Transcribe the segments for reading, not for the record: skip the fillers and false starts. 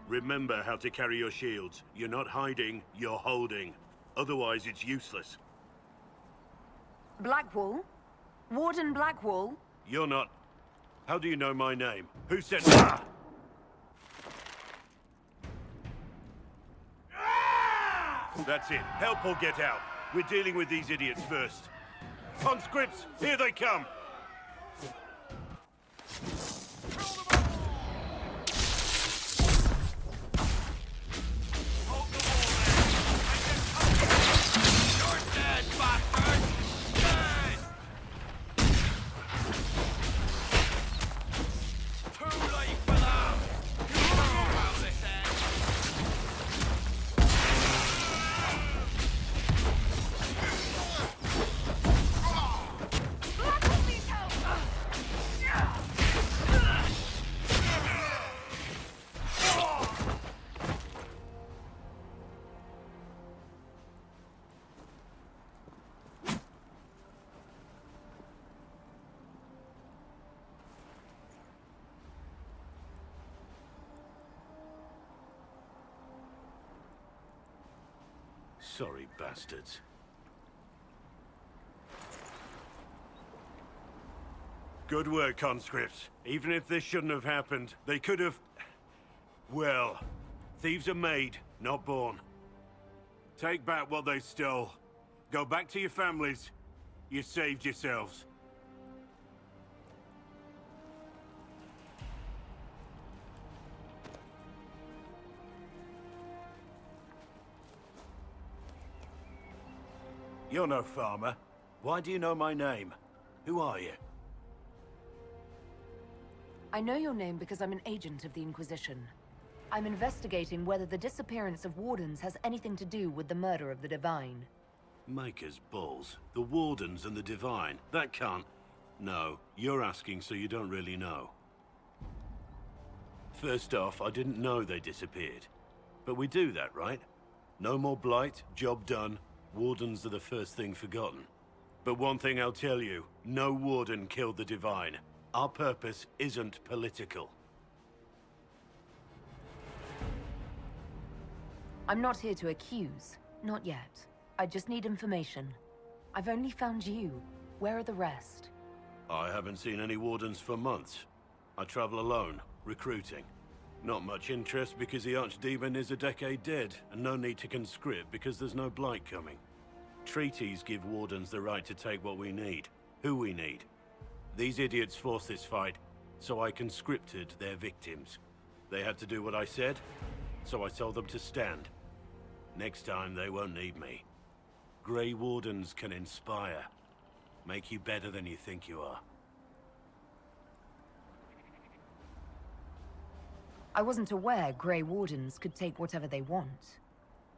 Remember how to carry your shields. You're not hiding, you're holding. Otherwise, it's useless. Blackwall? Warden Blackwall? You're not... How do you know my name? Who said... Ah! That's it. Help or get out. We're dealing with these idiots first. Conscripts, here they come! Sorry, bastards. Good work, conscripts. Even if this shouldn't have happened, they could have... Well, thieves are made, not born. Take back what they stole. Go back to your families. You saved yourselves. You're no farmer. Why do you know my name? Who are you? I know your name because I'm an agent of the Inquisition. I'm investigating whether the disappearance of Wardens has anything to do with the murder of the Divine. Maker's balls. The Wardens and the Divine. That can't... No, you're asking so you don't really know. First off, I didn't know they disappeared. But we do that, right? No more blight, job done. Wardens are the first thing forgotten. But one thing I'll tell you, no Warden killed the Divine. Our purpose isn't political. I'm not here to accuse. Not yet. I just need information. I've only found you. Where are the rest? I haven't seen any Wardens for months. I travel alone, recruiting. Not much interest because the Archdemon is a decade dead, and no need to conscript because there's no blight coming. Treaties give Wardens the right to take what we need, who we need. These idiots forced this fight, so I conscripted their victims. They had to do what I said, so I told them to stand. Next time, they won't need me. Grey Wardens can inspire. Make you better than you think you are. I wasn't aware Grey Wardens could take whatever they want.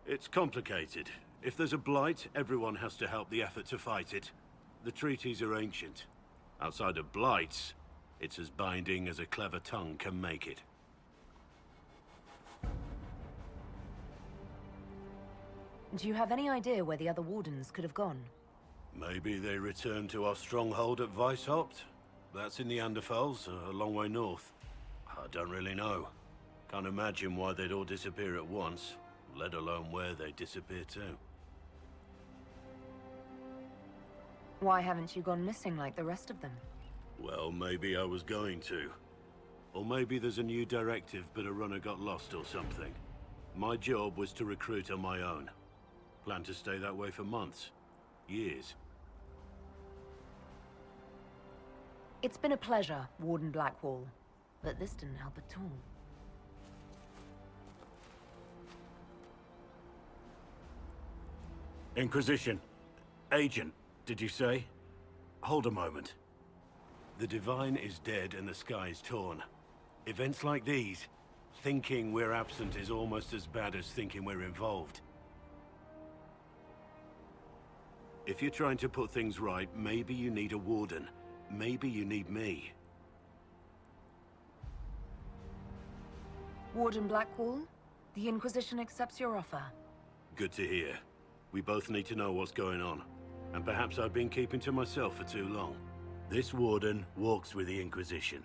It's complicated. If there's a blight, everyone has to help the effort to fight it. The treaties are ancient. Outside of blights, it's as binding as a clever tongue can make it. Do you have any idea where the other Wardens could have gone? Maybe they returned to our stronghold at Weishaupt? That's in the Anderfels, a long way north. I don't really know. Can't imagine why they'd all disappear at once, let alone where they'd disappear to. Why haven't you gone missing like the rest of them? Well, maybe I was going to. Or maybe there's a new directive but a runner got lost or something. My job was to recruit on my own. Plan to stay that way for months. Years. It's been a pleasure, Warden Blackwall. But this didn't help at all. Inquisition. Agent, did you say? Hold a moment. The Divine is dead and the sky is torn. Events like these, thinking we're absent is almost as bad as thinking we're involved. If you're trying to put things right, maybe you need a Warden. Maybe you need me. Warden Blackwall, the Inquisition accepts your offer. Good to hear. We both need to know what's going on. And perhaps I've been keeping to myself for too long. This Warden walks with the Inquisition.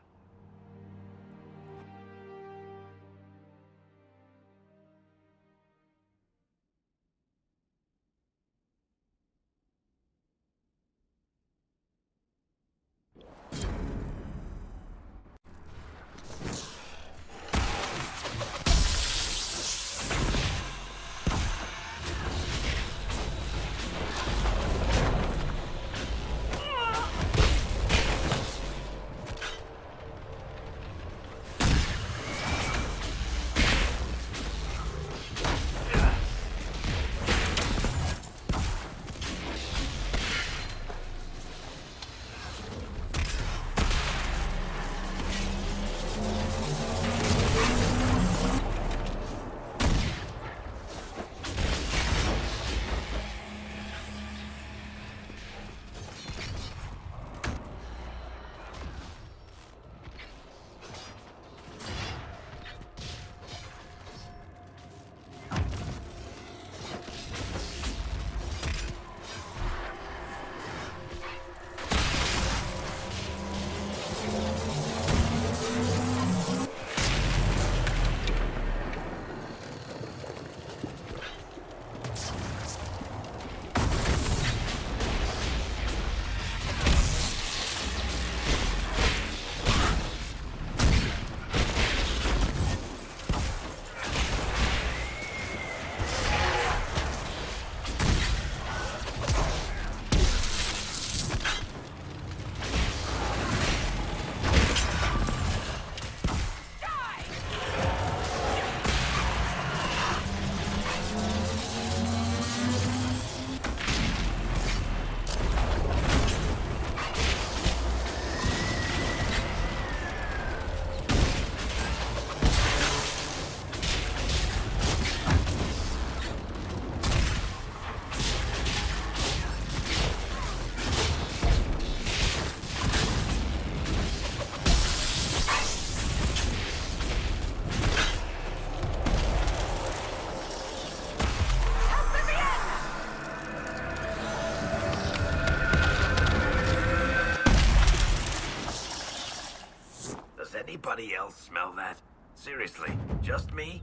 anybody else smell that? Seriously, just me?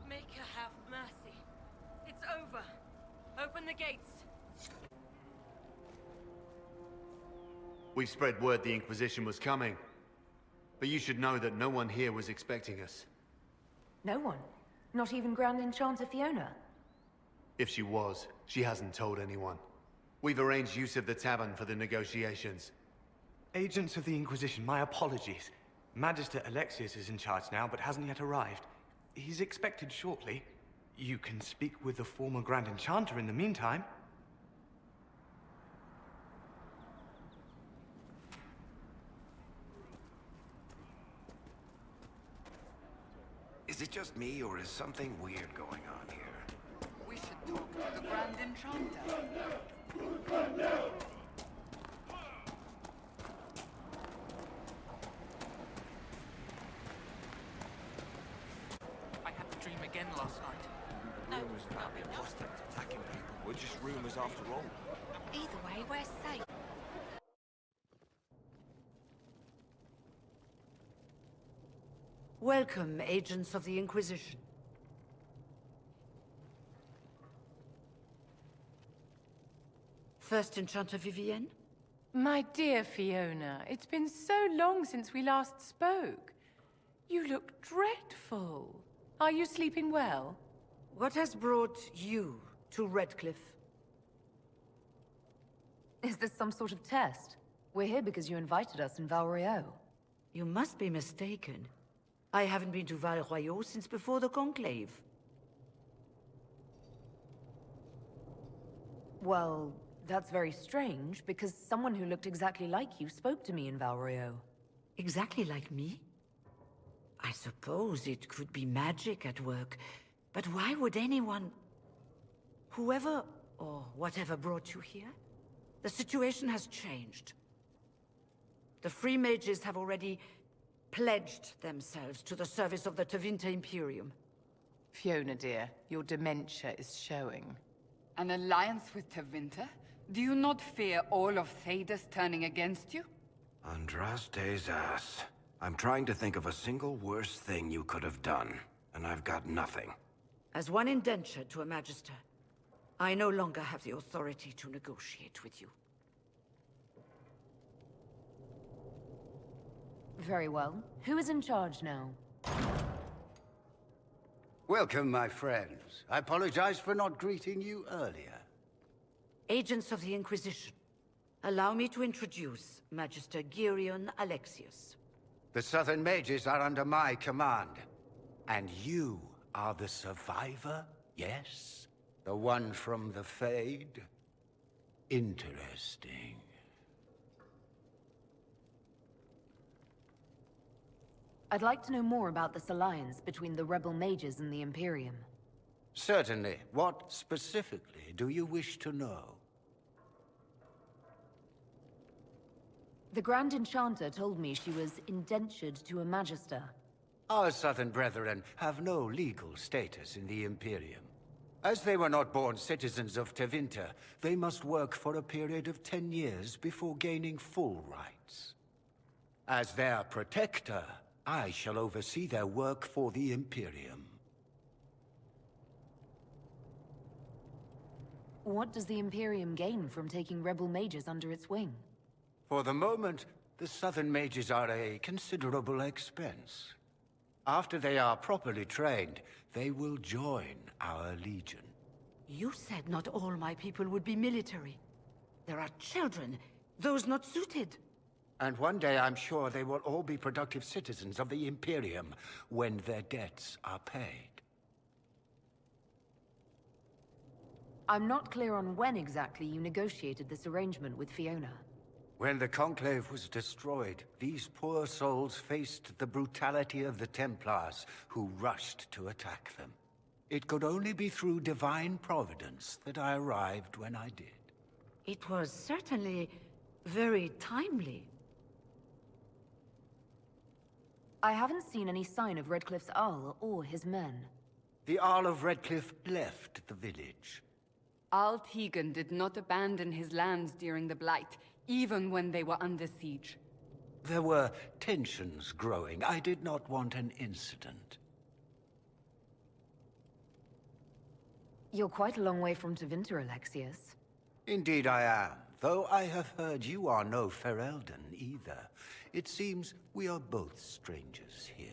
Make her have mercy. It's over. Open the gates. We spread word the Inquisition was coming. But you should know that no one here was expecting us. No one? Not even Grand Enchanter Fiona? If she was, she hasn't told anyone. We've arranged use of the tavern for the negotiations. Agents of the Inquisition, my apologies. Magister Alexius is in charge now, but hasn't yet arrived. He's expected shortly. You can speak with the former Grand Enchanter in the meantime. Is it just me, or is something weird going on here? We should talk to the Grand Enchanter. I had the dream again last night. Rumors about the apostates attacking people were just rumors after all. Either way, we're safe. Welcome, agents of the Inquisition. First Enchanter Vivienne? My dear Fiona, it's been so long since we last spoke. You look dreadful. Are you sleeping well? What has brought you to Redcliffe? Is this some sort of test? We're here because you invited us in Val Royeaux. You must be mistaken. I haven't been to Val Royeaux since before the Conclave. Well, that's very strange, because someone who looked exactly like you spoke to me in Val Royeaux. Exactly like me? I suppose it could be magic at work, but why would anyone... Whoever or whatever brought you here? The situation has changed. The Free Mages have already pledged themselves to the service of the Tevinter Imperium. Fiona, dear, your dementia is showing. An alliance with Tevinter? Do you not fear all of Thedas turning against you? Andraste's ass. I'm trying to think of a single worse thing you could have done, and I've got nothing. As one indentured to a Magister, I no longer have the authority to negotiate with you. Very well. Who is in charge now? Welcome, my friends. I apologize for not greeting you earlier. Agents of the Inquisition, allow me to introduce Magister Girion Alexius. The Southern Mages are under my command. And you are the survivor, yes? The one from the Fade? Interesting. I'd like to know more about this alliance between the rebel mages and the Imperium. Certainly. What specifically do you wish to know? The Grand Enchanter told me she was indentured to a Magister. Our Southern brethren have no legal status in the Imperium. As they were not born citizens of Tevinter, they must work for a period of 10 years before gaining full rights. As their protector, I shall oversee their work for the Imperium. What does the Imperium gain from taking rebel mages under its wing? For the moment, the Southern Mages are a considerable expense. After they are properly trained, they will join our Legion. You said not all my people would be military. There are children, those not suited. And one day I'm sure they will all be productive citizens of the Imperium when their debts are paid. I'm not clear on when exactly you negotiated this arrangement with Fiona. When the Conclave was destroyed, these poor souls faced the brutality of the Templars, who rushed to attack them. It could only be through divine providence that I arrived when I did. It was certainly very timely. I haven't seen any sign of Redcliffe's Arl or his men. The Arl of Redcliffe left the village. Al Tegan did not abandon his lands during the Blight, even when they were under siege. There were tensions growing. I did not want an incident. You're quite a long way from Tevinter, Alexius. Indeed I am, though I have heard you are no Ferelden either. It seems we are both strangers here.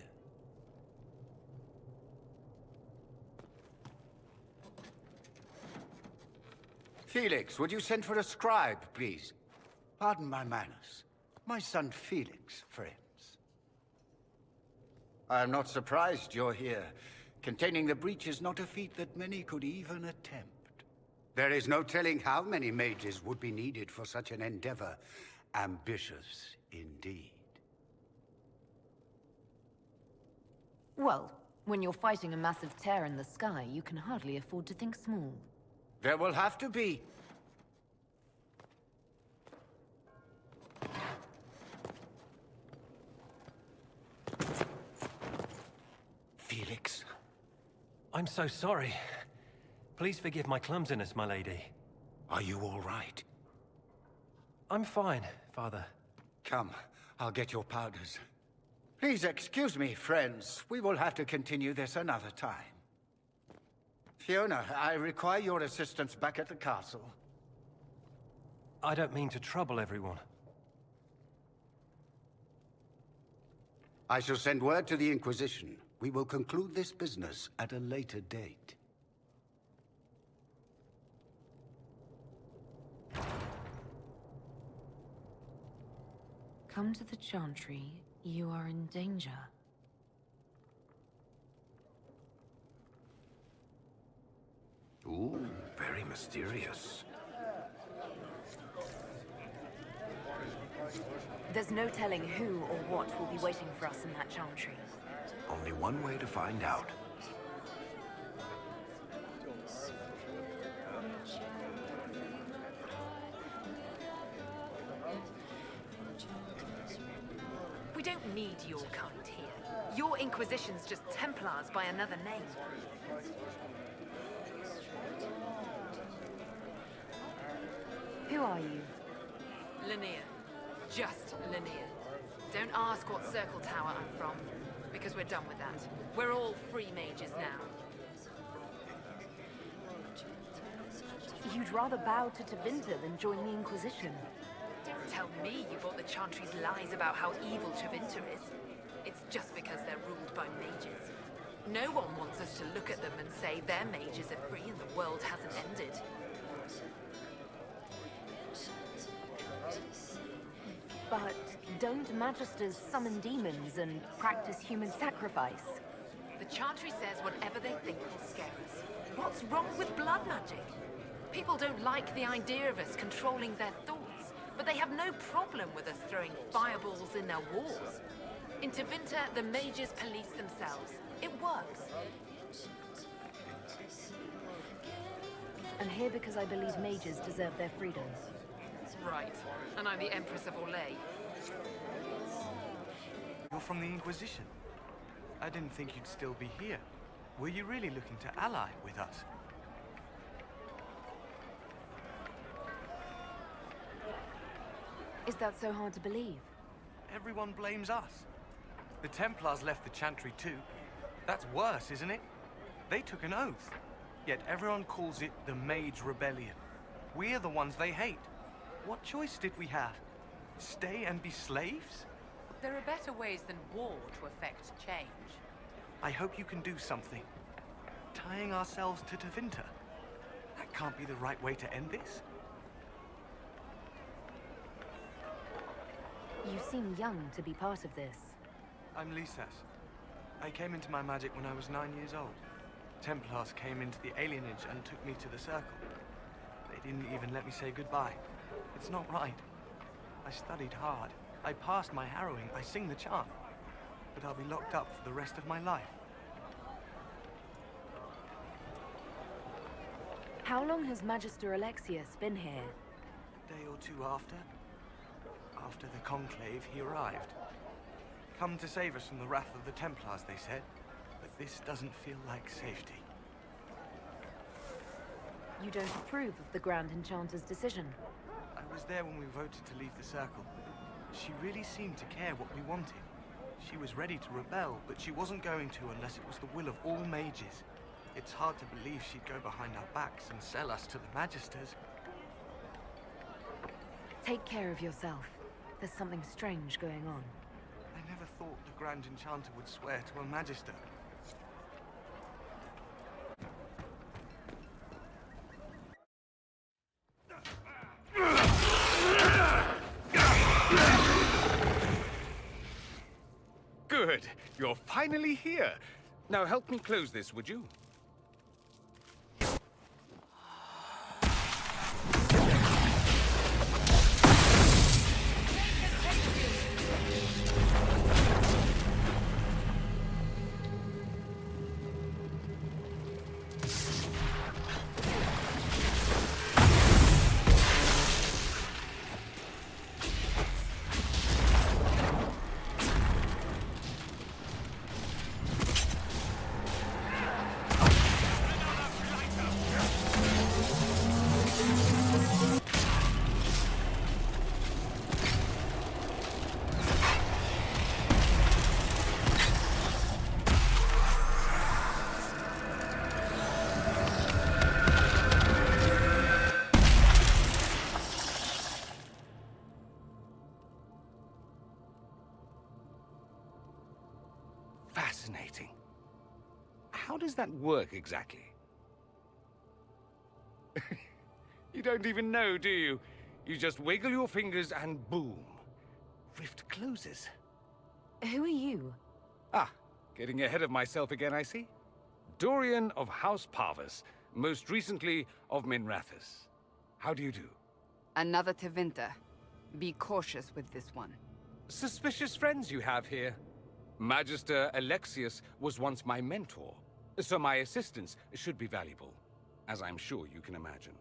Felix, would you send for a scribe, please? Pardon my manners. My son Felix, friends. I am not surprised you're here. Containing the breach is not a feat that many could even attempt. There is no telling how many mages would be needed for such an endeavor. Ambitious, indeed. Well, when you're fighting a massive tear in the sky, you can hardly afford to think small. There will have to be. Felix. I'm so sorry. Please forgive my clumsiness, my lady. Are you all right? I'm fine, Father. Come, I'll get your powders. Please excuse me, friends. We will have to continue this another time. Fiona, I require your assistance back at the castle. I don't mean to trouble everyone. I shall send word to the Inquisition. We will conclude this business at a later date. Come to the Chantry. You are in danger. Ooh, very mysterious. There's no telling who or what will be waiting for us in that Chantry. Only one way to find out. We don't need your kind here. Your Inquisition's just Templars by another name. Who are you? Linnea. Just Linnea. Don't ask what Circle Tower I'm from, because we're done with that. We're all free mages now. You'd rather bow to Tevinter than join the Inquisition. Don't tell me you bought the Chantry's lies about how evil Tevinter is. It's just because they're ruled by mages. No one wants us to look at them and say their mages are free and the world hasn't ended. But don't Magisters summon demons and practice human sacrifice? The Chantry says whatever they think will scare us. What's wrong with blood magic? People don't like the idea of us controlling their thoughts, but they have no problem with us throwing fireballs in their wars. In Tevinter, the mages police themselves. It works. I'm here because I believe mages deserve their freedom. Right. And I'm the Empress of Orlais. You're from the Inquisition. I didn't think you'd still be here. Were you really looking to ally with us? Is that so hard to believe? Everyone blames us. The Templars left the Chantry too. That's worse, isn't it? They took an oath. Yet everyone calls it the Mage Rebellion. We're the ones they hate. What choice did we have? Stay and be slaves? There are better ways than war to effect change. I hope you can do something. Tying ourselves to Tevinter. That can't be the right way to end this. You seem young to be part of this. I'm Lysas. I came into my magic when I was 9 years old. Templars came into the alienage and took me to the Circle. They didn't even let me say goodbye. It's not right. I studied hard. I passed my harrowing. I sing the chant. But I'll be locked up for the rest of my life. How long has Magister Alexius been here? A day or two after. After the Conclave, he arrived. Come to save us from the wrath of the Templars, they said. But this doesn't feel like safety. You don't approve of the Grand Enchanter's decision? I was there when we voted to leave the Circle. She really seemed to care what we wanted. She was ready to rebel, but she wasn't going to unless it was the will of all mages. It's hard to believe she'd go behind our backs and sell us to the Magisters. Take care of yourself. There's something strange going on. I never thought the Grand Enchanter would swear to a Magister. Good. You're finally here. Now help me close this, would you? Fascinating. How does that work exactly? You don't even know, do you? You just wiggle your fingers and boom. Rift closes. Who are you? Ah, getting ahead of myself again, I see. Dorian of House Parvus, most recently of Minrathous. How do you do? Another Tevinter. Be cautious with this one. Suspicious friends you have here. Magister Alexius was once my mentor, so my assistance should be valuable, as I'm sure you can imagine.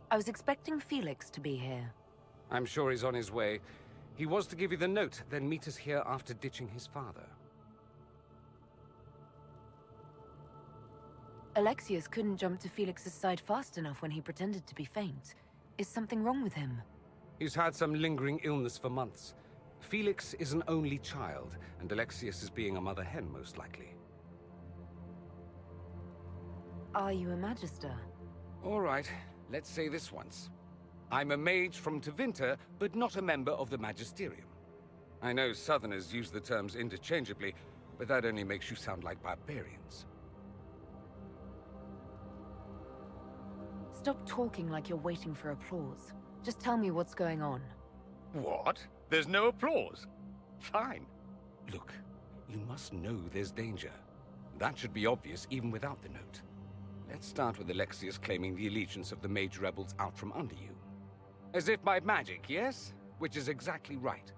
I was expecting Felix to be here. I'm sure he's on his way. He was to give you the note, then meet us here after ditching his father. Alexius couldn't jump to Felix's side fast enough when he pretended to be faint. Is something wrong with him? He's had some lingering illness for months. Felix is an only child, and Alexius is being a mother hen, most likely. Are you a Magister? All right, let's say this once. I'm a mage from Tevinter, but not a member of the Magisterium. I know Southerners use the terms interchangeably, but that only makes you sound like barbarians. Stop talking like you're waiting for applause. Just tell me what's going on. What? There's no applause? Fine. Look, you must know there's danger. That should be obvious even without the note. Let's start with Alexius claiming the allegiance of the mage rebels out from under you. As if by magic, yes? Which is exactly right.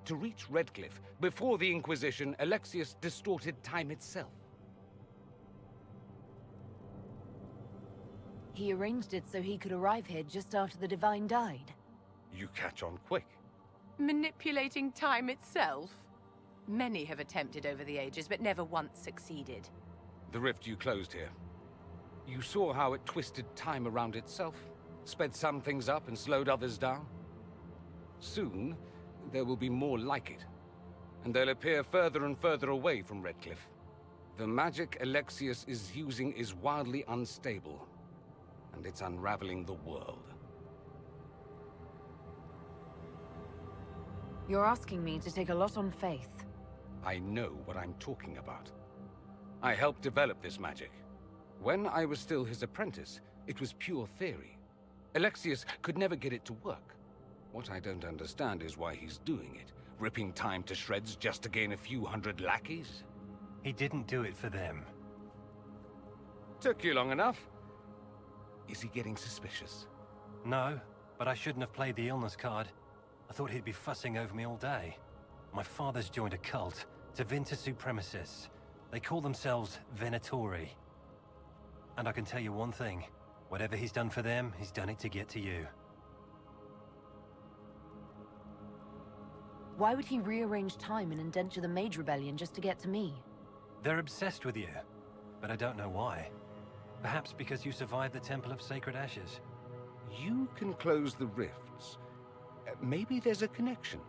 To reach Redcliffe, before the Inquisition, Alexius distorted time itself. He arranged it so he could arrive here just after the Divine died. You catch on quick. Manipulating time itself? Many have attempted over the ages, but never once succeeded. The rift you closed here. You saw how it twisted time around itself, sped some things up and slowed others down. Soon, there will be more like it, and they'll appear further and further away from Redcliffe. The magic Alexius is using is wildly unstable, and it's unraveling the world. You're asking me to take a lot on faith. I know what I'm talking about. I helped develop this magic. When I was still his apprentice, it was pure theory. Alexius could never get it to work. What I don't understand is why he's doing it, ripping time to shreds just to gain a few hundred lackeys. He didn't do it for them. Took you long enough. Is he getting suspicious? No, but I shouldn't have played the illness card. I thought he'd be fussing over me all day. My father's joined a cult, Tevinter Supremacists. They call themselves Venatori. And I can tell you one thing. Whatever he's done for them, he's done it to get to you. Why would he rearrange time and indenture the Mage Rebellion just to get to me? They're obsessed with you, but I don't know why. Perhaps because you survived the Temple of Sacred Ashes. You can close the rifts, Maybe there's a connection.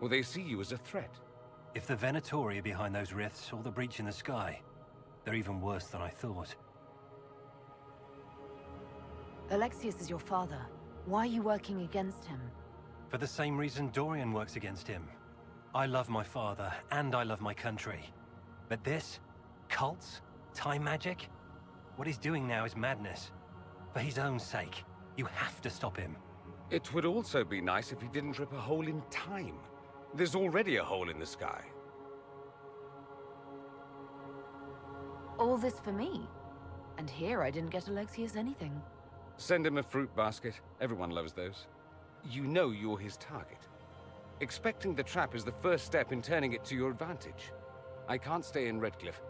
Or they see you as a threat. If the Venatori are behind those rifts or the breach in the sky, they're even worse than I thought. Alexius is your father. Why are you working against him? For the same reason Dorian works against him. I love my father, and I love my country. But this? Cults? Time magic? What he's doing now is madness. For his own sake, you have to stop him. It would also be nice if he didn't rip a hole in time. There's already a hole in the sky. All this for me? And here I didn't get Alexius anything. Send him a fruit basket. Everyone loves those. You know you're his target. Expecting the trap is the first step in turning it to your advantage. I can't stay in Redcliffe.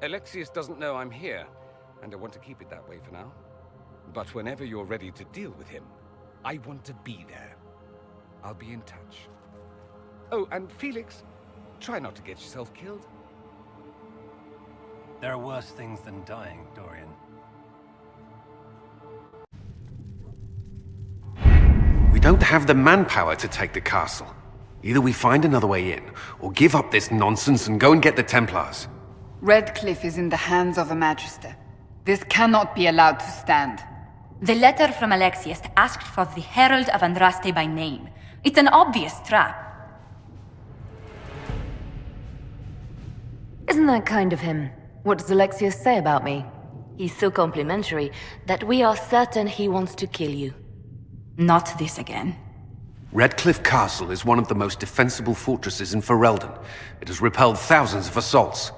Alexius doesn't know I'm here, and I want to keep it that way for now. But whenever you're ready to deal with him, I want to be there. I'll be in touch. Oh, and Felix, try not to get yourself killed. There are worse things than dying, Dorian. We don't have the manpower to take the castle. Either we find another way in, or give up this nonsense and go and get the Templars. Redcliffe is in the hands of the Magister. This cannot be allowed to stand. The letter from Alexius asked for the Herald of Andraste by name. It's an obvious trap. Isn't that kind of him? What does Alexius say about me? He's so complimentary that we are certain he wants to kill you. Not this again. Redcliffe Castle is one of the most defensible fortresses in Ferelden. It has repelled thousands of assaults.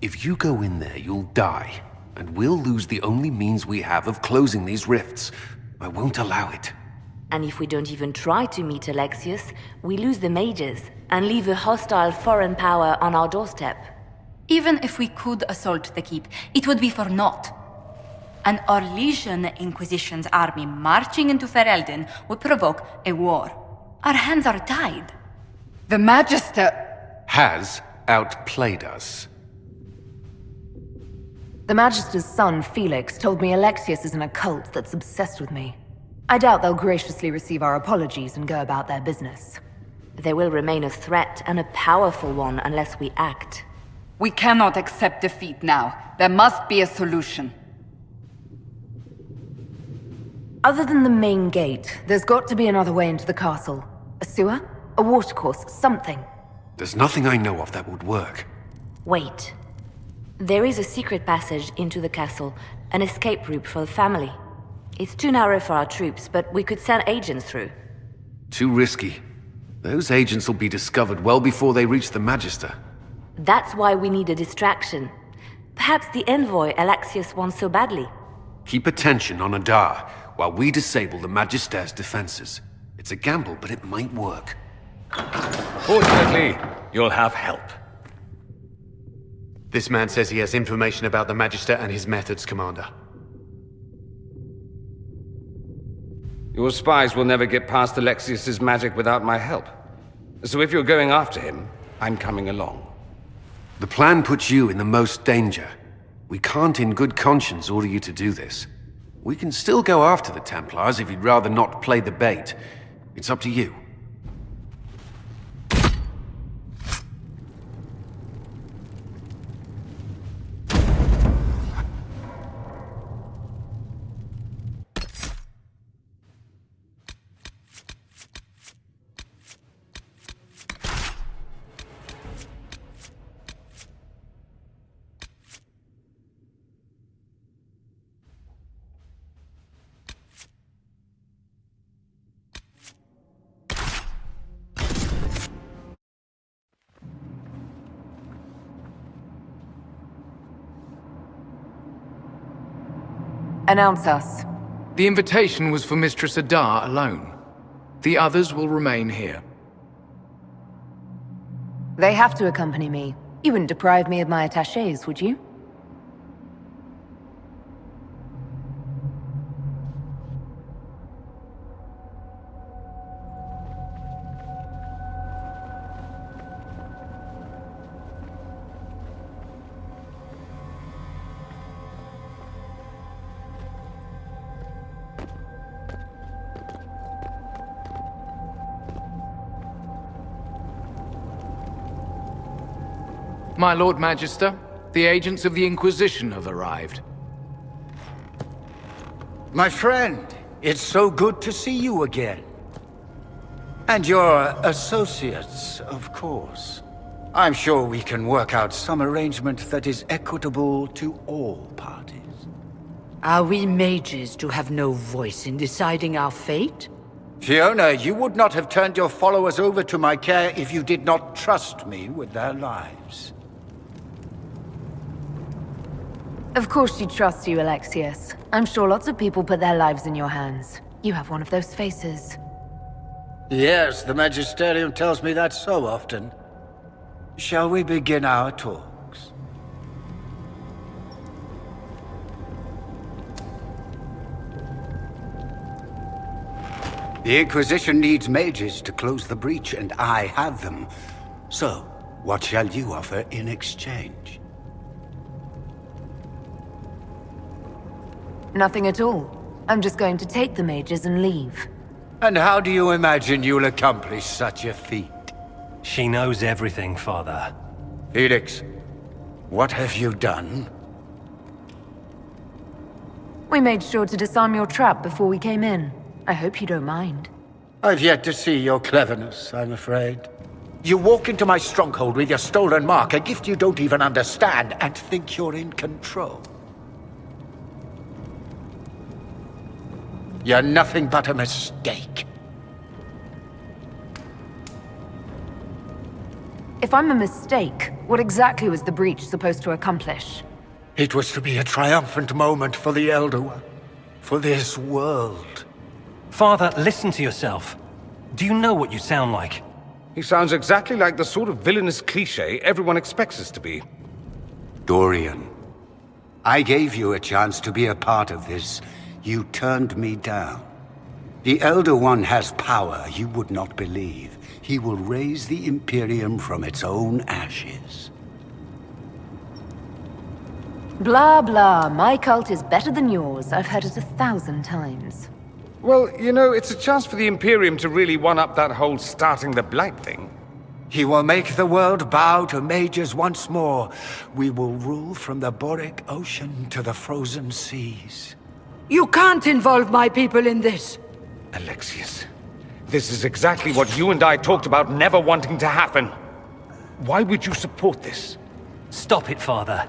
If you go in there, you'll die. And we'll lose the only means we have of closing these rifts. I won't allow it. And if we don't even try to meet Alexius, we lose the mages and leave a hostile foreign power on our doorstep. Even if we could assault the keep, it would be for naught. An Orlesian Inquisition's army marching into Ferelden would provoke a war. Our hands are tied. The Magister has outplayed us. The Magister's son, Felix, told me Alexius is in a cult that's obsessed with me. I doubt they'll graciously receive our apologies and go about their business. They will remain a threat, and a powerful one, unless we act. We cannot accept defeat now. There must be a solution. Other than the main gate, there's got to be another way into the castle. A sewer? A watercourse? Something. There's nothing I know of that would work. Wait. There is a secret passage into the castle, an escape route for the family. It's too narrow for our troops, but we could send agents through. Too risky. Those agents will be discovered well before they reach the Magister. That's why we need a distraction. Perhaps the envoy Alexius wants so badly. Keep attention on Adar, while we disable the Magister's defenses. It's a gamble, but it might work. Fortunately, you'll have help. This man says he has information about the Magister and his methods, Commander. Your spies will never get past Alexius's magic without my help. So if you're going after him, I'm coming along. The plan puts you in the most danger. We can't in good conscience order you to do this. We can still go after the Templars if you'd rather not play the bait. It's up to you. Announce us. The invitation was for Mistress Adar alone. The others will remain here. They have to accompany me. You wouldn't deprive me of my attachés, would you? My Lord Magister, the agents of the Inquisition have arrived. My friend, it's so good to see you again. And your associates, of course. I'm sure we can work out some arrangement that is equitable to all parties. Are we mages to have no voice in deciding our fate? Fiona, you would not have turned your followers over to my care if you did not trust me with their lives. Of course she trusts you, Alexius. I'm sure lots of people put their lives in your hands. You have one of those faces. Yes, the Magisterium tells me that so often. Shall we begin our talks? The Inquisition needs mages to close the breach, and I have them. So, what shall you offer in exchange? Nothing at all. I'm just going to take the mages and leave. And how do you imagine you'll accomplish such a feat? She knows everything, Father. Felix, what have you done? We made sure to disarm your trap before we came in. I hope you don't mind. I've yet to see your cleverness, I'm afraid. You walk into my stronghold with your stolen mark, a gift you don't even understand, and think you're in control. You're nothing but a mistake. If I'm a mistake, what exactly was the breach supposed to accomplish? It was to be a triumphant moment for the Elder One. For this world. Father, listen to yourself. Do you know what you sound like? He sounds exactly like the sort of villainous cliché everyone expects us to be. Dorian, I gave you a chance to be a part of this. You turned me down. The Elder One has power you would not believe. He will raise the Imperium from its own ashes. Blah, blah. My cult is better than yours. I've heard it 1,000 times. Well, you know, it's a chance for the Imperium to really one-up that whole starting the Blight thing. He will make the world bow to mages once more. We will rule from the Boric Ocean to the frozen seas. You can't involve my people in this! Alexius, this is exactly what you and I talked about never wanting to happen. Why would you support this? Stop it, Father.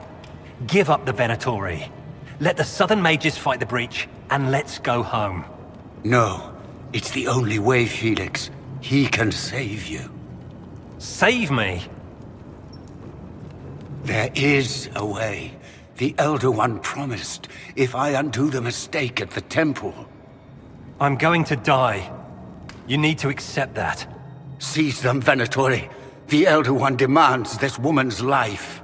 Give up the Venatori. Let the Southern Mages fight the breach, and let's go home. No, it's the only way, Felix. He can save you. Save me? There is a way. The Elder One promised, if I undo the mistake at the temple. I'm going to die. You need to accept that. Seize them, Venatori. The Elder One demands this woman's life.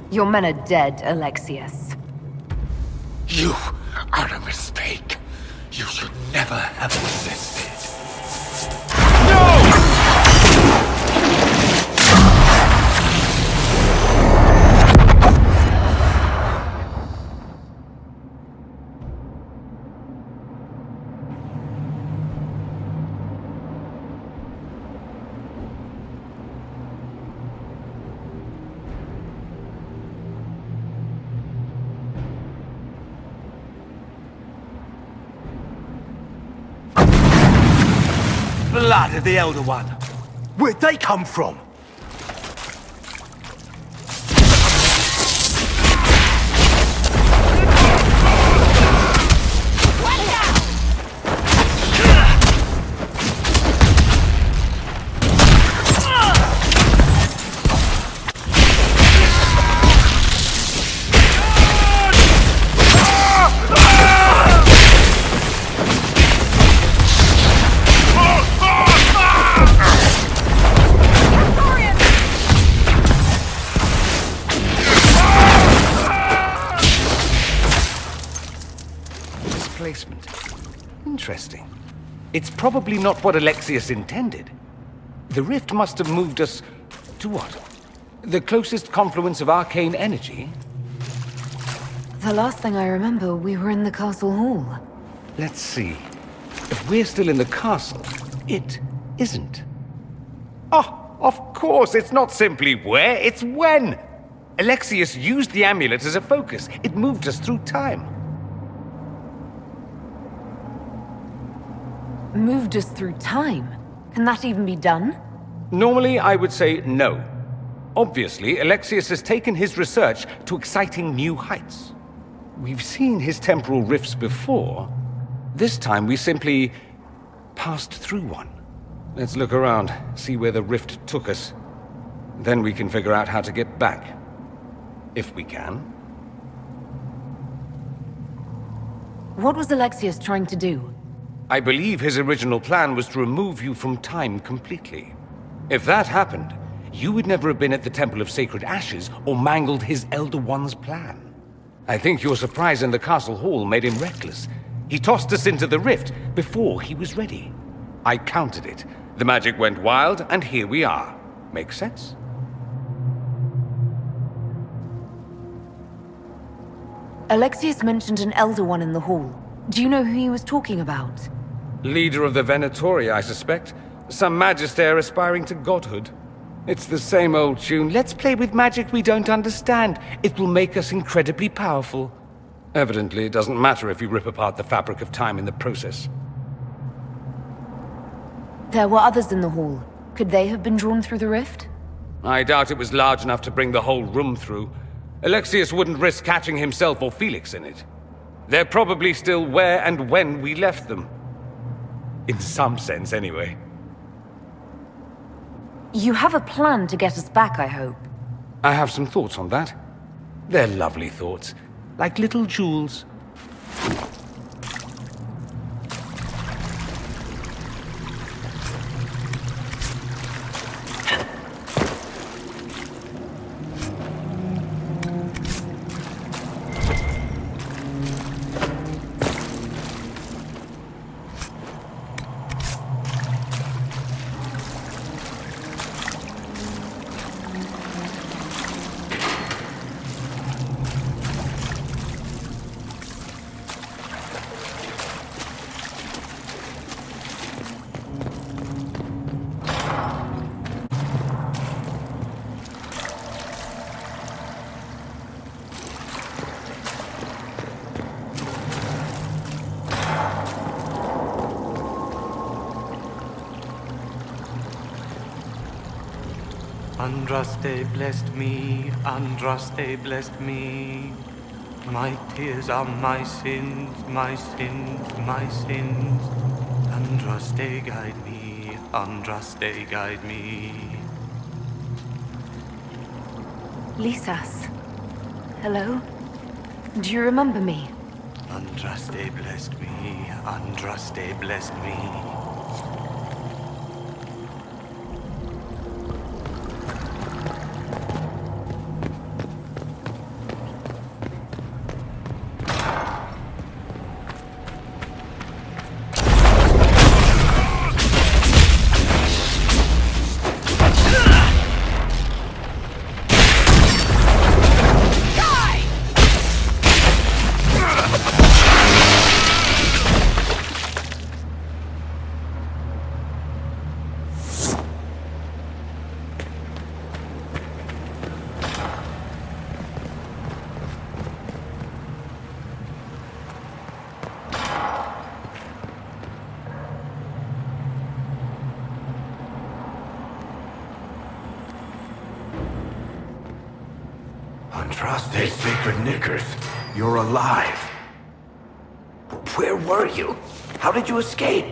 Your men are dead, Alexius. You are a mistake. You should never have existed. Blood of the Elder One. Where'd they come from? Interesting. It's probably not what Alexius intended. The rift must have moved us to what? The closest confluence of arcane energy? The last thing I remember, we were in the castle hall. Let's see. If we're still in the castle, it isn't. Oh, of course, it's not simply where, it's when! Alexius used the amulet as a focus. It moved us through time. Moved us through time? Can that even be done? Normally, I would say no. Obviously, Alexius has taken his research to exciting new heights. We've seen his temporal rifts before. This time, we simply passed through one. Let's look around, see where the rift took us. Then we can figure out how to get back. If we can. What was Alexius trying to do? I believe his original plan was to remove you from time completely. If that happened, you would never have been at the Temple of Sacred Ashes or mangled his Elder One's plan. I think your surprise in the castle hall made him reckless. He tossed us into the rift before he was ready. I countered it. The magic went wild, and here we are. Make sense? Alexius mentioned an Elder One in the hall. Do you know who he was talking about? Leader of the Venatori, I suspect. Some magister aspiring to godhood. It's the same old tune. Let's play with magic we don't understand. It will make us incredibly powerful. Evidently, it doesn't matter if you rip apart the fabric of time in the process. There were others in the hall. Could they have been drawn through the rift? I doubt it was large enough to bring the whole room through. Alexius wouldn't risk catching himself or Felix in it. They're probably still where and when we left them. In some sense, anyway. You have a plan to get us back, I hope. I have some thoughts on that. They're lovely thoughts, like little jewels. Andraste blessed me, Andraste blessed me. My tears are my sins, my sins, my sins. Andraste guide me, Andraste guide me. Lisas. Hello? Do you remember me? Andraste blessed me, Andraste blessed me. Andraste Sacred Knickers, you're alive. Where were you? How did you escape?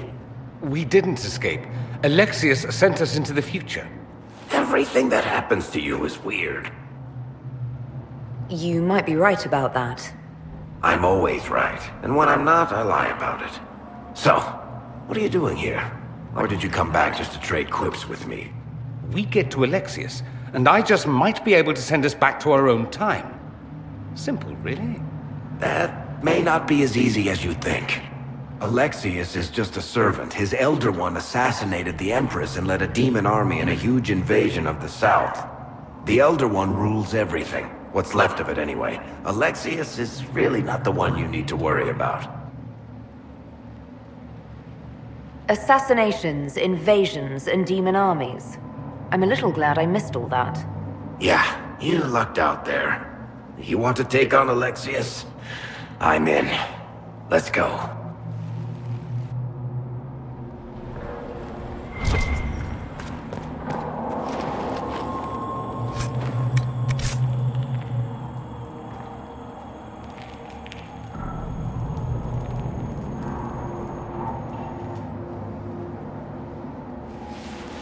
We didn't escape. Alexius sent us into the future. Everything that happens to you is weird. You might be right about that. I'm always right, and when I'm not, I lie about it. So, what are you doing here? Or did you come back just to trade quips with me? We get to Alexius, and I just might be able to send us back to our own time. Simple, really. That may not be as easy as you think. Alexius is just a servant. His Elder One assassinated the Empress and led a demon army in a huge invasion of the South. The Elder One rules everything. What's left of it, anyway. Alexius is really not the one you need to worry about. Assassinations, invasions, and demon armies. I'm a little glad I missed all that. Yeah, you lucked out there. You want to take on Alexius? I'm in. Let's go.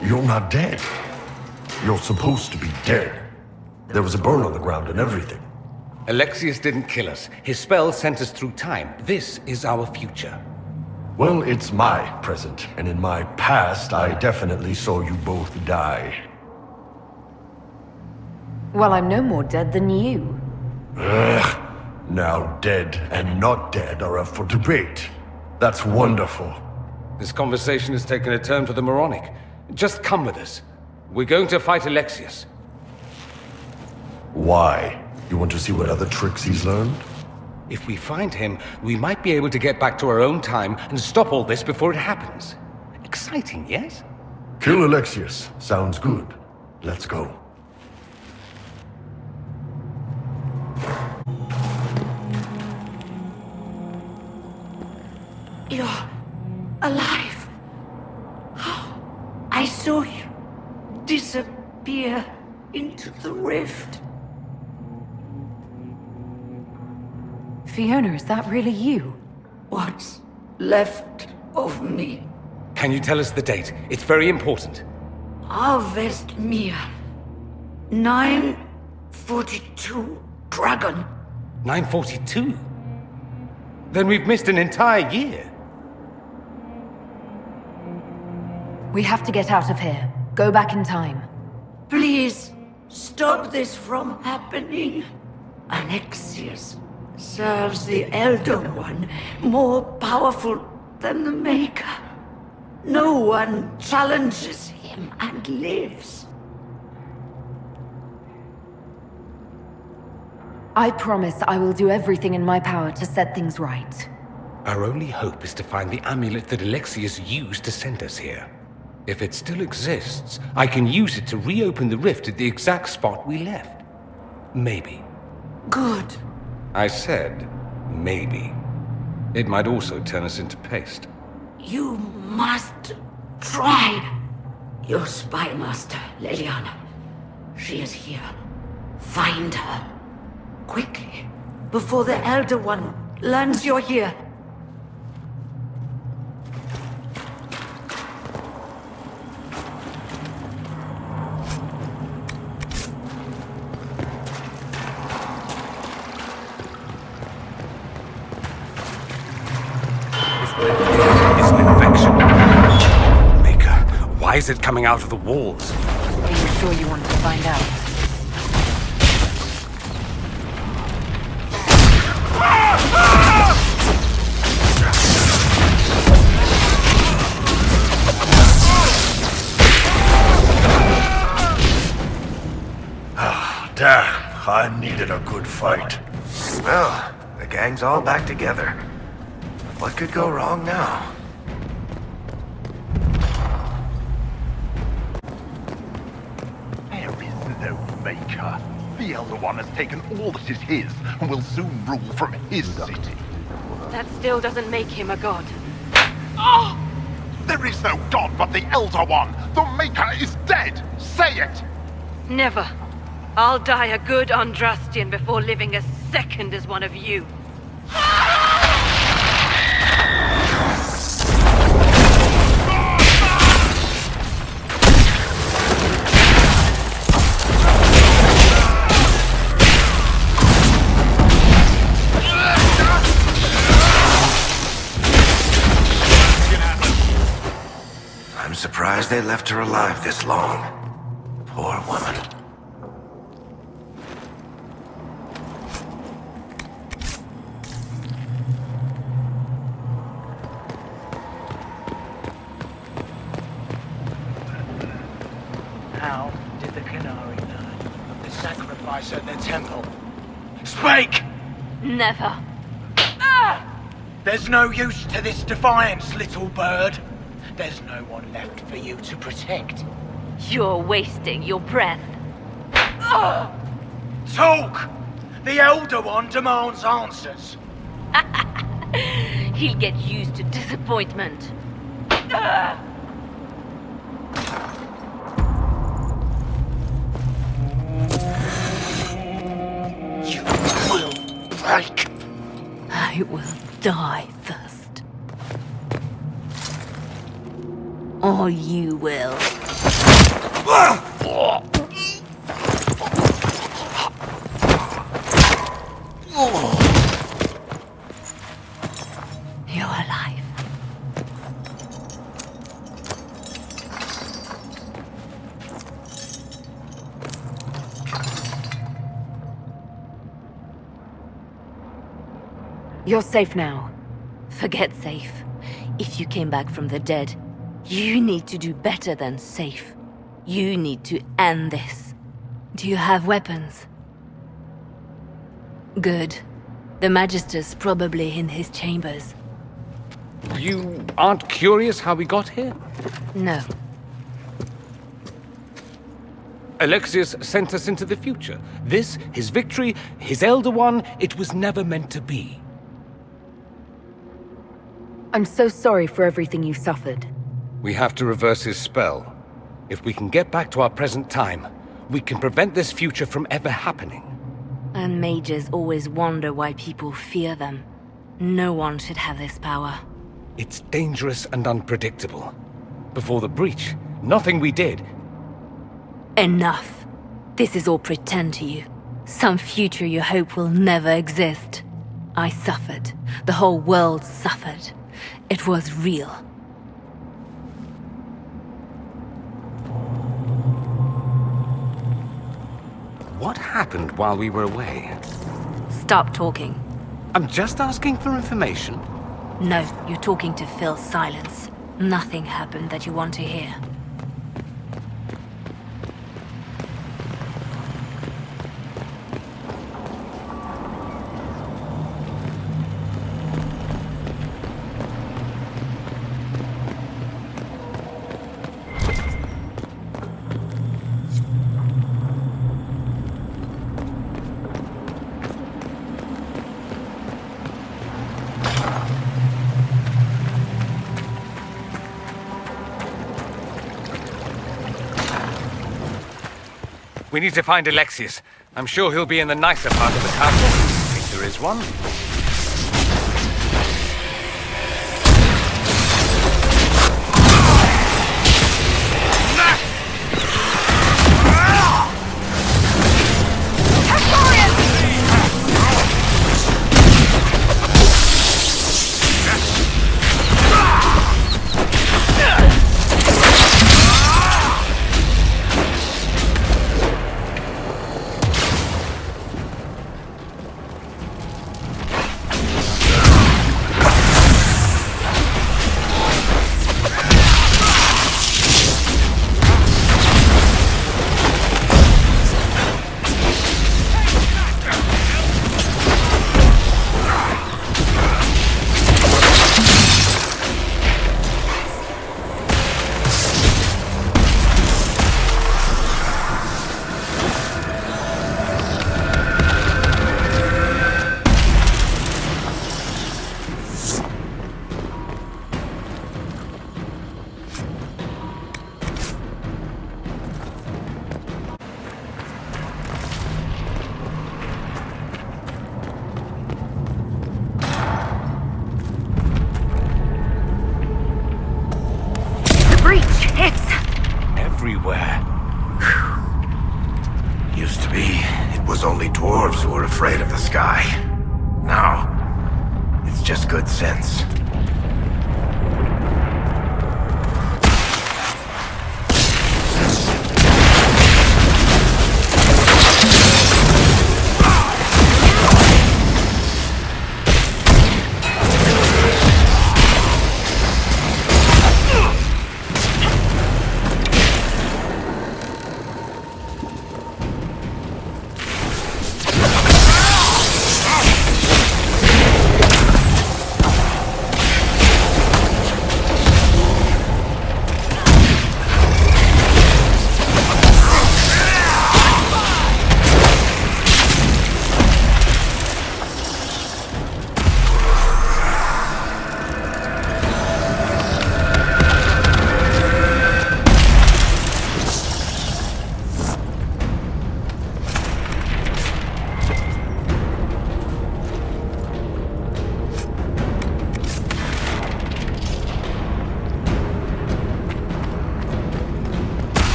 You're not dead. You're supposed to be dead. There was a burn on the ground and everything. Alexius didn't kill us. His spell sent us through time. This is our future. Well, it's my present, and in my past, I definitely saw you both die. Well, I'm no more dead than you. Ugh. Now dead and not dead are up for debate. That's wonderful. This conversation has taken a turn for the moronic. Just come with us. We're going to fight Alexius. Why? You want to see what other tricks he's learned? If we find him, we might be able to get back to our own time and stop all this before it happens. Exciting, yes? Kill Alexius. Sounds good. Let's go. You're alive. I saw you disappear into the rift. Fiona, is that really you? What's left of me? Can you tell us the date? It's very important. Harvest Mia. 942 Dragon. 942? Then we've missed an entire year. We have to get out of here. Go back in time. Please, stop this from happening. Alexius serves the Elder One, more powerful than the Maker. No one challenges him and lives. I promise I will do everything in my power to set things right. Our only hope is to find the amulet that Alexius used to send us here. If it still exists, I can use it to reopen the rift at the exact spot we left. Maybe. Good. I said, maybe. It might also turn us into paste. You must try. Your spy master, Leliana. She is here. Find her. Quickly. Before the Elder One learns you're here. It's an infection. Maker, why is it coming out of the walls? Are you sure you want to find out? Damn, I needed a good fight. Well, the gang's all back together. What could go wrong now? There is no Maker. The Elder One has taken all that is his, and will soon rule from his city. That still doesn't make him a god. Oh! There is no god but the Elder One! The Maker is dead! Say it! Never. I'll die a good Andrastian before living a second as one of you. I'm surprised they left her alive this long. Poor woman. How did the Canary learn of the sacrifice at the temple? Speak! Never. There's no use to this defiance, little bird. there's no one left for you to protect. You're wasting your breath. Talk! The Elder One demands answers. He'll get used to disappointment. You will break. I will die first. Or you will. You're alive. You're safe now. Forget safe. If you came back from the dead, you need to do better than safe. You need to end this. Do you have weapons? Good. The Magister's probably in his chambers. You aren't curious how we got here? No. Alexius sent us into the future. This, his victory, his Elder One, it was never meant to be. I'm so sorry for everything you suffered. We have to reverse his spell. If we can get back to our present time, we can prevent this future from ever happening. And mages always wonder why people fear them. No one should have this power. It's dangerous and unpredictable. Before the breach, nothing we did. Enough. This is all pretend to you. Some future you hope will never exist. I suffered. The whole world suffered. It was real. What happened while we were away? Stop talking. I'm just asking for information. No, you're talking to fill silence. Nothing happened that you want to hear. We need to find Alexius. I'm sure he'll be in the nicer part of the castle, if there is one. Everywhere. Used to be, it was only dwarves who were afraid of the sky. Now, it's just good sense.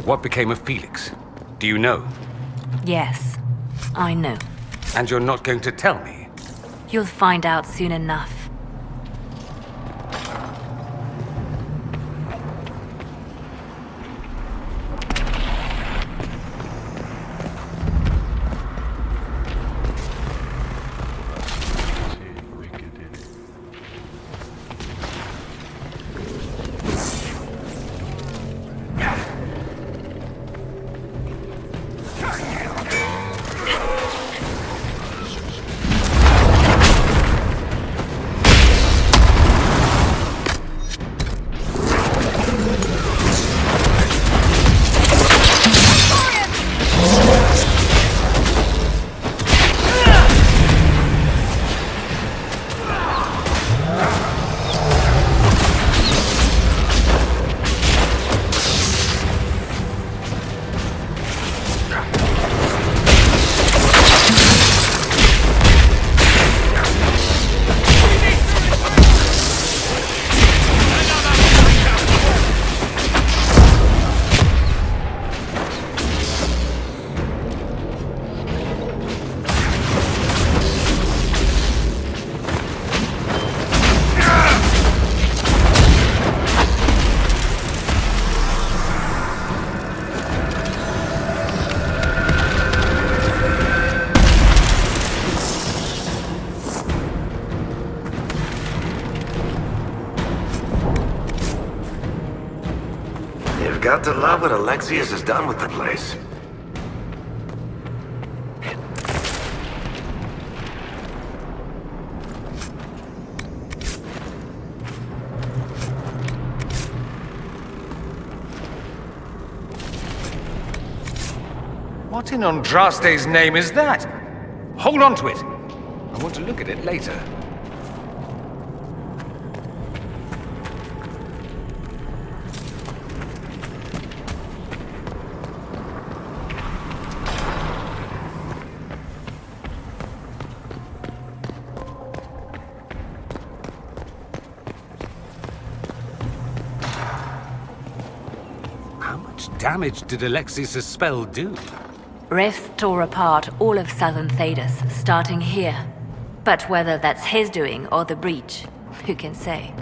what became of Felix? Do you know? Yes, I know. And you're not going to tell me? You'll find out soon enough. Got to love what Alexius has done with the place. What in Andraste's name is that? Hold on to it. I want to look at it later. Damage did Alexius' spell do? Rifts tore apart all of southern Thedas, starting here. But whether that's his doing or the breach, who can say?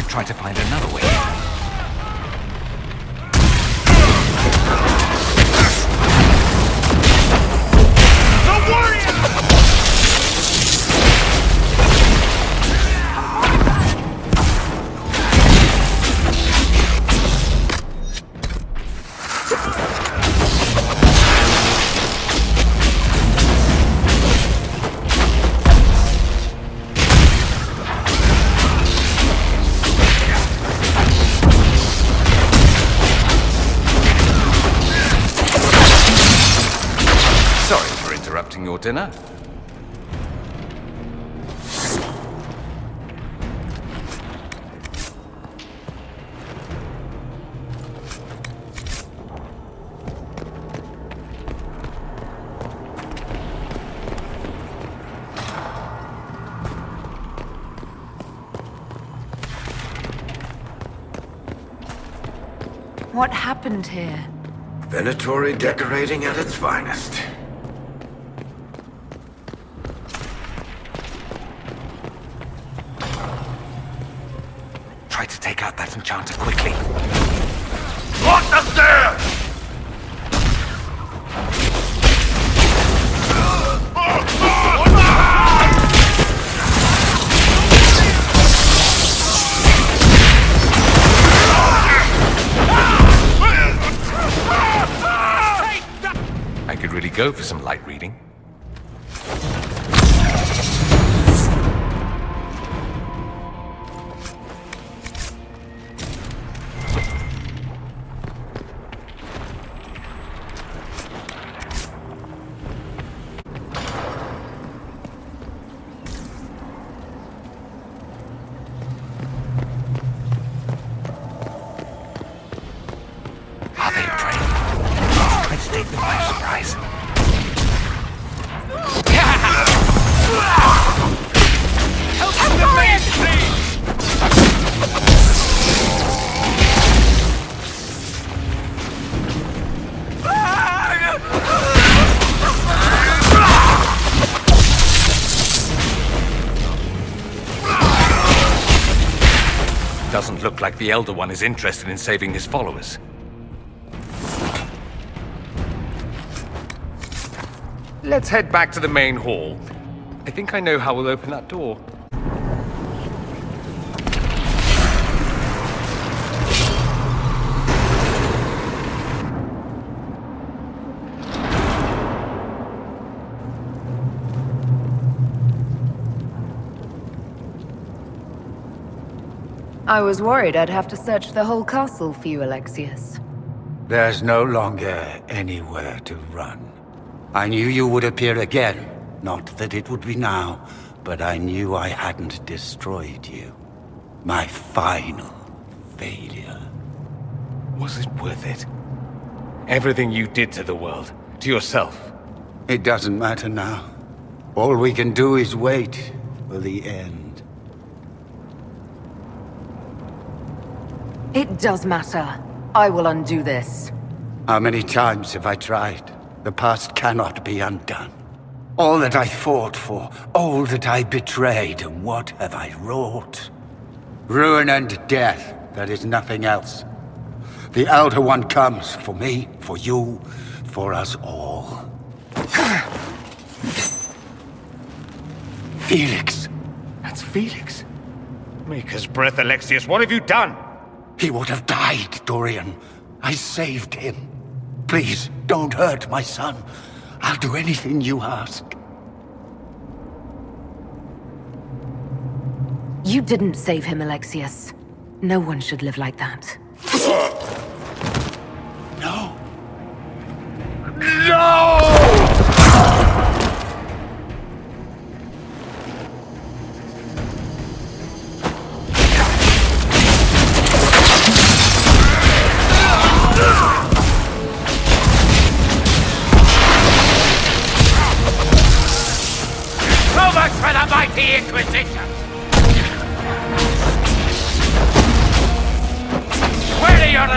Try to find another way. Your dinner? What happened here? Venatori decorating at its finest. Try to take out that enchanter quickly. Lock the stairs! go for some light reading. Doesn't look like the Elder One is interested in saving his followers. Let's head back to the main hall. I think I know how we'll open that door. I was worried I'd have to search the whole castle for you, Alexius. There's no longer anywhere to run. I knew you would appear again. Not that it would be now, but I knew I hadn't destroyed you. My final failure. Was it worth it? Everything you did to the world, to yourself. It doesn't matter now. All we can do is wait for the end. It does matter. I will undo this. How many times have I tried? The past cannot be undone. All that I fought for, all that I betrayed, and what have I wrought? Ruin and death, there is nothing else. The Elder One comes for me, for you, for us all. Felix! That's Felix. Maker's breath, Alexius, what have you done? He would have died, Dorian. I saved him. Please, don't hurt my son. I'll do anything you ask. You didn't save him, Alexius. No one should live like that. No. No! So much for the mighty Inquisition! Where are your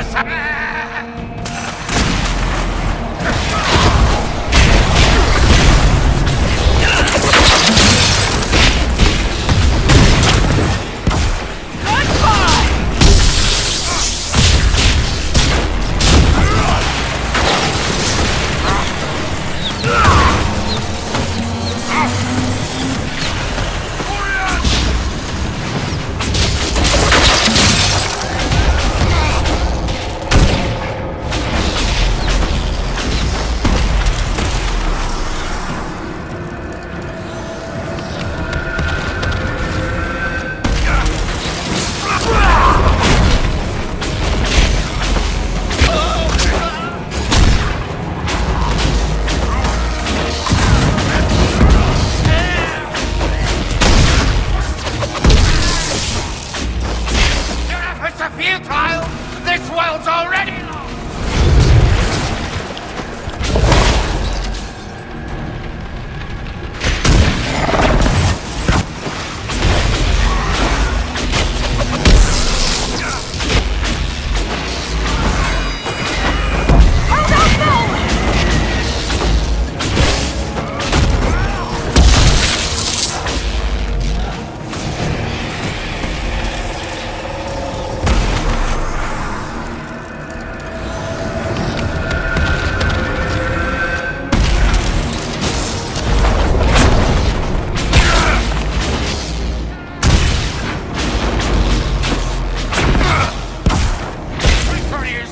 futile! This world's already lost!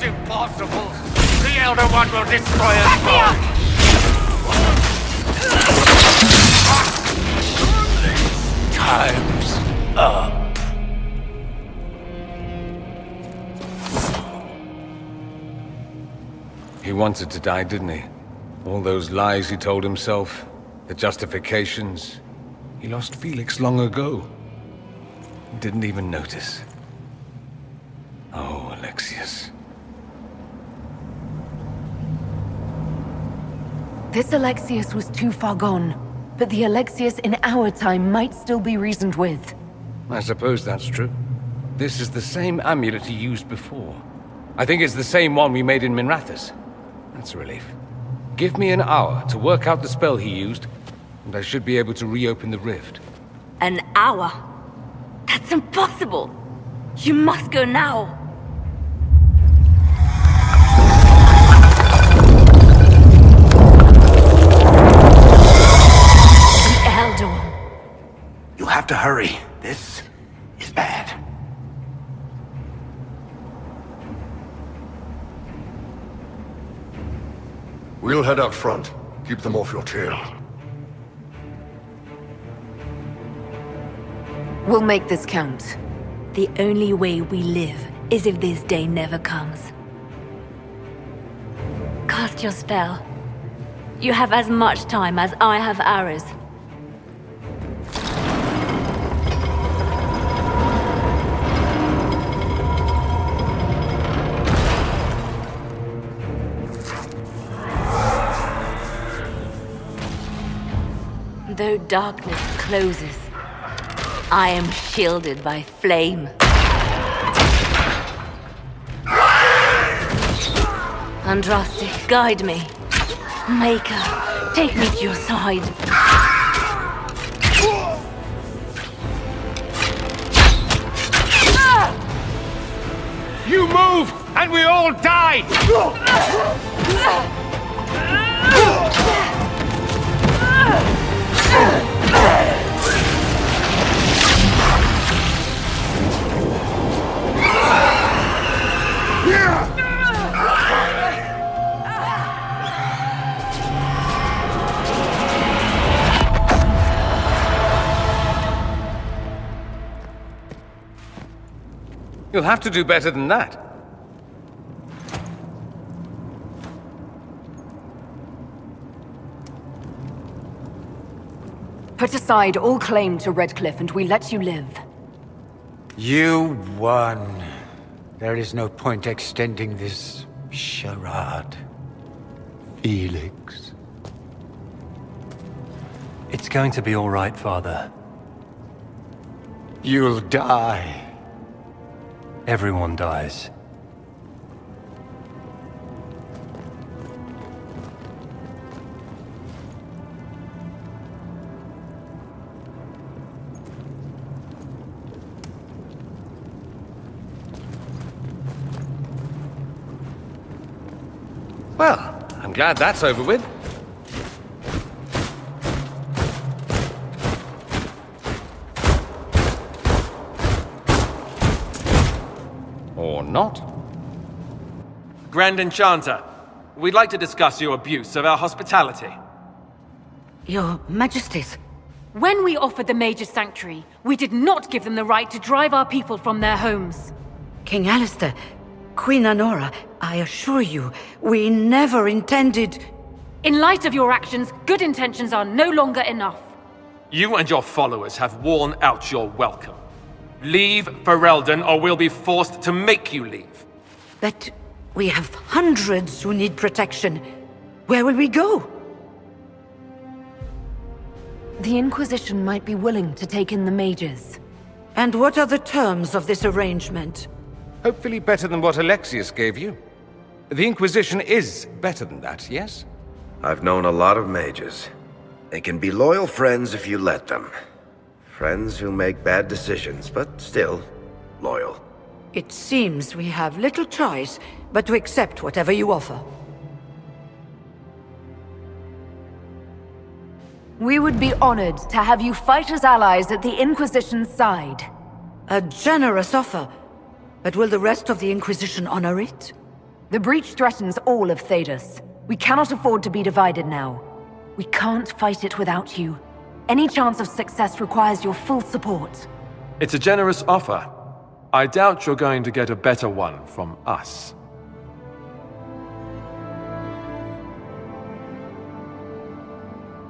Impossible! The Elder One will destroy us both! He wanted to die, didn't he? All those lies he told himself, the justifications. He lost Felix long ago. Didn't even notice. Oh, Alexius. This Alexius was too far gone, but the Alexius in our time might still be reasoned with. I suppose that's true. This is the same amulet he used before. I think it's the same one we made in Minrathous. That's a relief. Give me an hour to work out the spell he used, and I should be able to reopen the rift. An hour? That's impossible! You must go now! The Elder One. You'll have to hurry. This is bad. We'll head out front. Keep them off your tail. We'll make this count. The only way we live is if this day never comes. Cast your spell. You have as much time as I have arrows. Though darkness closes, I am shielded by flame. Andraste, guide me. Maker, take me to your side. You move, and we all die! You'll have to do better than that. Put aside all claim to Redcliffe and we let you live. You won. There is no point extending this charade. Felix. It's going to be all right, Father. You'll die. Everyone dies. Well, I'm glad that's over with. Or not. Grand Enchanter, we'd like to discuss your abuse of our hospitality. Your Majesties. When we offered the Mage's Sanctuary, we did not give them the right to drive our people from their homes. King Alistair, Queen Anora, I assure you, we never intended... In light of your actions, good intentions are no longer enough. You and your followers have worn out your welcome. Leave Ferelden, or we'll be forced to make you leave. But we have hundreds who need protection. Where will we go? The Inquisition might be willing to take in the mages. And what are the terms of this arrangement? Hopefully better than what Alexius gave you. The Inquisition is better than that, yes? I've known a lot of mages. They can be loyal friends if you let them. Friends who make bad decisions, but still loyal. It seems we have little choice but to accept whatever you offer. We would be honored to have you fight as allies at the Inquisition's side. A generous offer. But will the rest of the Inquisition honor it? The breach threatens all of Thedas. We cannot afford to be divided now. We can't fight it without you. Any chance of success requires your full support. It's a generous offer. I doubt you're going to get a better one from us.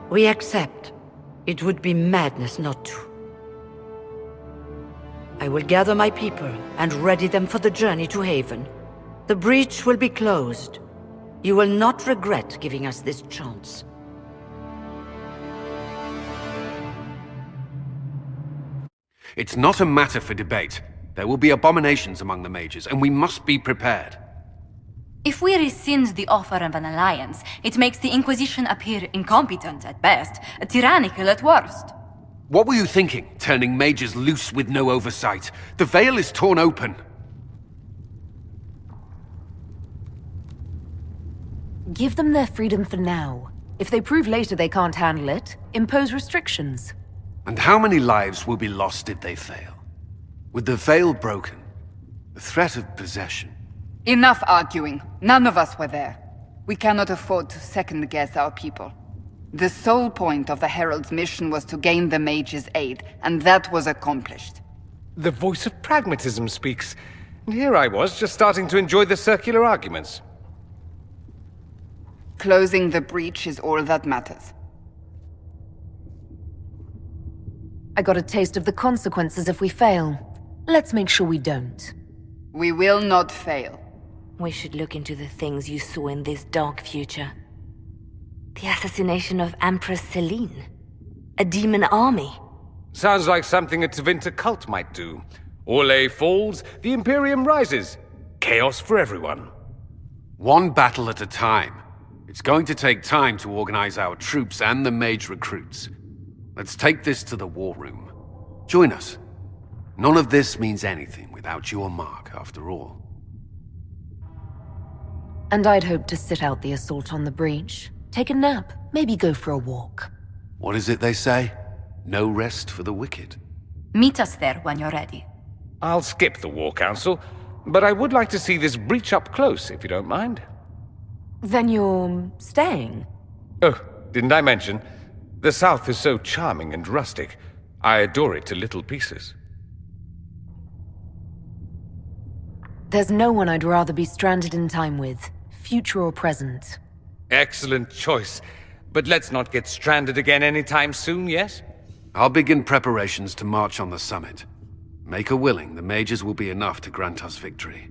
We accept. It would be madness not to. I will gather my people and ready them for the journey to Haven. The breach will be closed. You will not regret giving us this chance. It's not a matter for debate. There will be abominations among the mages, and we must be prepared. If we rescind the offer of an alliance, it makes the Inquisition appear incompetent at best, tyrannical at worst. What were you thinking, turning mages loose with no oversight? The veil is torn open. Give them their freedom for now. If they prove later they can't handle it, impose restrictions. And how many lives will be lost if they fail? With the veil broken, the threat of possession... Enough arguing. None of us were there. We cannot afford to second-guess our people. The sole point of the Herald's mission was to gain the mage's aid, and that was accomplished. The voice of pragmatism speaks. And here I was, just starting to enjoy the circular arguments. Closing the breach is all that matters. I got a taste of the consequences if we fail. Let's make sure we don't. We will not fail. We should look into the things you saw in this dark future. The assassination of Empress Celine. A demon army. Sounds like something a Tevinter cult might do. Orlais falls, the Imperium rises. Chaos for everyone. One battle at a time. It's going to take time to organize our troops and the mage recruits. Let's take this to the war room. Join us. None of this means anything without your mark, after all. And I'd hoped to sit out the assault on the breach. Take a nap, maybe go for a walk. What is it they say? No rest for the wicked. Meet us there when you're ready. I'll skip the War Council, but I would like to see this breach up close, if you don't mind. Then you're staying? Oh, didn't I mention? The South is so charming and rustic. I adore it to little pieces. There's no one I'd rather be stranded in time with, future or present. Excellent choice. But let's not get stranded again anytime soon, yes? I'll begin preparations to march on the summit. Make a willing, the mages will be enough to grant us victory.